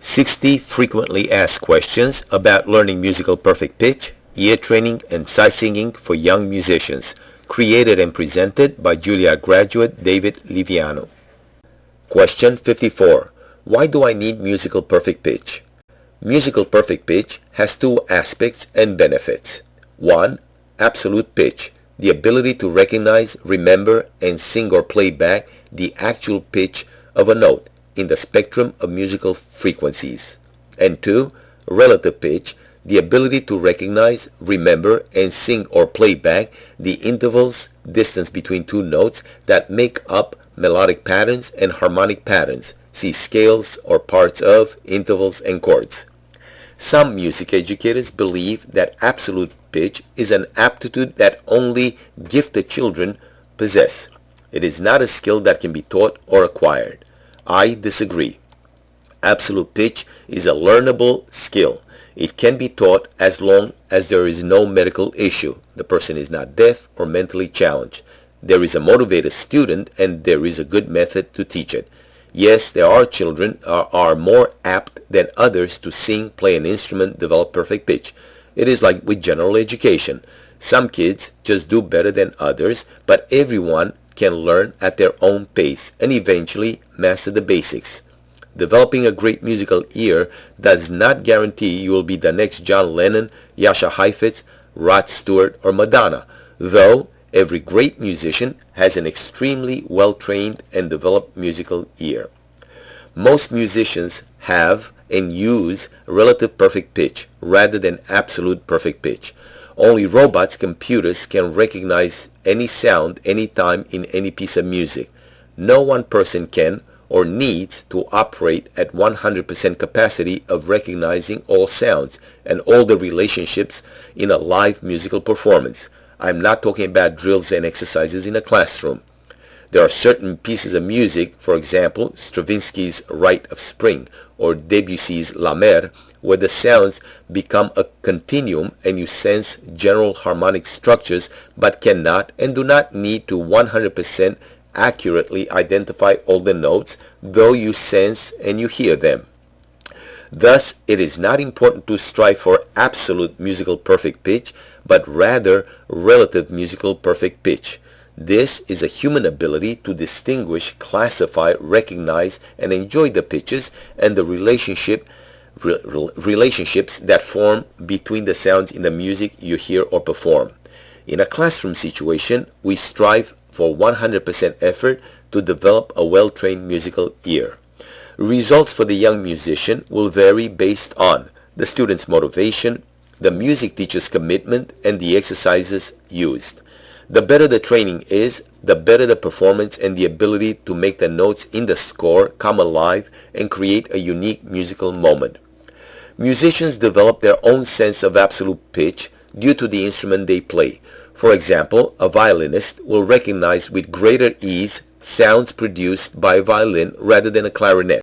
60 frequently asked questions about learning musical perfect pitch, ear training, and sight singing for young musicians. Created and presented by Juilliard Graduate David Livianu. Question 54. Why do I need musical perfect pitch? Musical perfect pitch has two aspects and benefits. 1. Absolute pitch, the ability to recognize, remember, and sing or play back the actual pitch of a note in the spectrum of musical frequencies. And 2. Relative pitch, the ability to recognize, remember, and sing or play back the intervals, distance between two notes that make up melodic patterns and harmonic patterns. See scales or parts of, intervals, and chords. Some music educators believe that absolute pitch is an aptitude that only gifted children possess. It is not a skill that can be taught or acquired. I disagree. Absolute pitch is a learnable skill. It can be taught as long as there is no medical issue. The person is not deaf or mentally challenged. There is a motivated student and there is a good method to teach it. Yes, there are children are more apt than others to sing, play an instrument, develop perfect pitch. It is like with general education. Some kids just do better than others, but everyone can learn at their own pace and eventually master the basics. Developing a great musical ear does not guarantee you will be the next John Lennon, Jascha Heifetz, Rod Stewart, or Madonna, though every great musician has an extremely well-trained and developed musical ear. Most musicians have and use relative perfect pitch rather than absolute perfect pitch. Only robots, computers can recognize any sound anytime in any piece of music. No one person can or needs to operate at 100% capacity of recognizing all sounds and all the relationships in a live musical performance. I'm not talking about drills and exercises in a classroom. There are certain pieces of music, for example, Stravinsky's Rite of Spring or Debussy's La Mer, where the sounds become a continuum and you sense general harmonic structures but cannot and do not need to 100% accurately identify all the notes, though you sense and you hear them. Thus, it is not important to strive for absolute musical perfect pitch, but rather relative musical perfect pitch. This is a human ability to distinguish, classify, recognize, and enjoy the pitches and the relationships that form between the sounds in the music you hear or perform. In a classroom situation, we strive for 100% effort to develop a well-trained musical ear. Results for the young musician will vary based on the student's motivation, the music teacher's commitment, and the exercises used. The better the training is, the better the performance and the ability to make the notes in the score come alive and create a unique musical moment. Musicians develop their own sense of absolute pitch due to the instrument they play. For example, a violinist will recognize with greater ease sounds produced by a violin rather than a clarinet.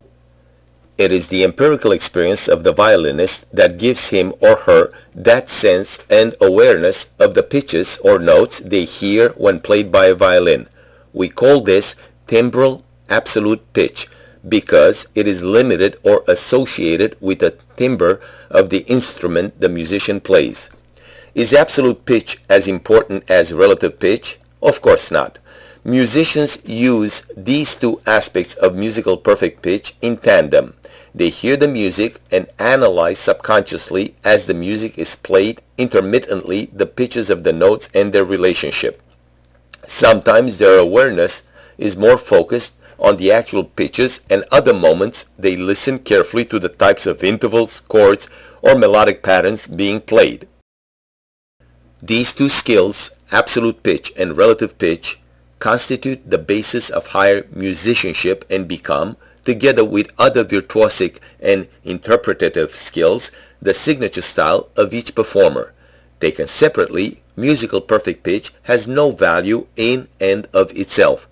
It is the empirical experience of the violinist that gives him or her that sense and awareness of the pitches or notes they hear when played by a violin. We call this timbral absolute pitch because it is limited or associated with the timbre of the instrument the musician plays. Is absolute pitch as important as relative pitch? Of course not. Musicians use these two aspects of musical perfect pitch in tandem. They hear the music and analyze subconsciously as the music is played intermittently the pitches of the notes and their relationship. Sometimes their awareness is more focused on the actual pitches, and other moments they listen carefully to the types of intervals, chords, or melodic patterns being played. These two skills, absolute pitch and relative pitch, constitute the basis of higher musicianship and become, together with other virtuosic and interpretative skills, the signature style of each performer. Taken separately, musical perfect pitch has no value in and of itself.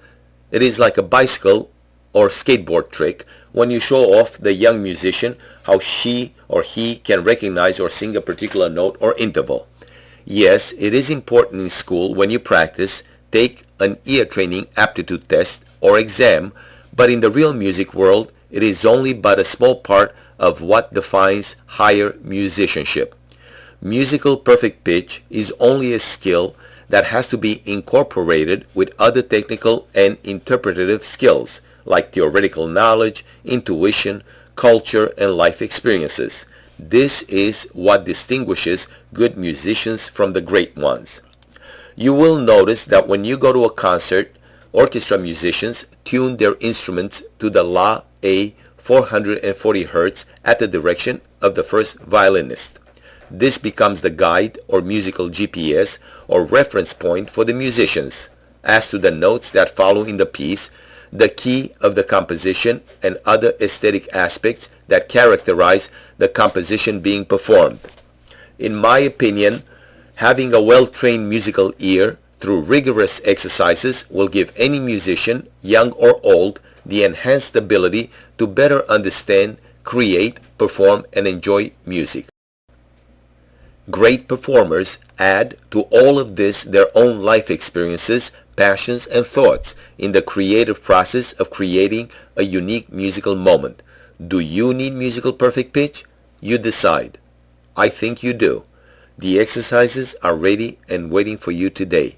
It is like a bicycle or skateboard trick when you show off the young musician how she or he can recognize or sing a particular note or interval. Yes, it is important in school when you practice, take an ear training aptitude test or exam, but in the real music world, It is only but a small part of what defines higher musicianship. Musical perfect pitch is only a skill that has to be incorporated with other technical and interpretative skills like theoretical knowledge, intuition, culture, and life experiences. This is what distinguishes good musicians from the great ones. You will notice that when you go to a concert, orchestra musicians tune their instruments to the La A 440 Hz at the direction of the first violinist. This becomes the guide or musical GPS or reference point for the musicians as to the notes that follow in the piece, the key of the composition, and other aesthetic aspects that characterize the composition being performed. In my opinion, having a well-trained musical ear through rigorous exercises will give any musician, young or old, the enhanced ability to better understand, create, perform, and enjoy music. Great performers add to all of this their own life experiences, passions, and thoughts in the creative process of creating a unique musical moment. Do you need musical perfect pitch? You decide. I think you do. The exercises are ready and waiting for you today.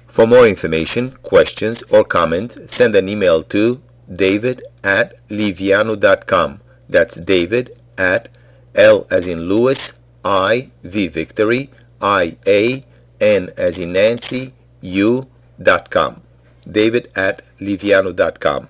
For more information, questions, or comments, send an email to david@livianu.com. That's David at L as in Louis, I, V Victory, I, A, N as in Nancy, U.com. David@livianu.com.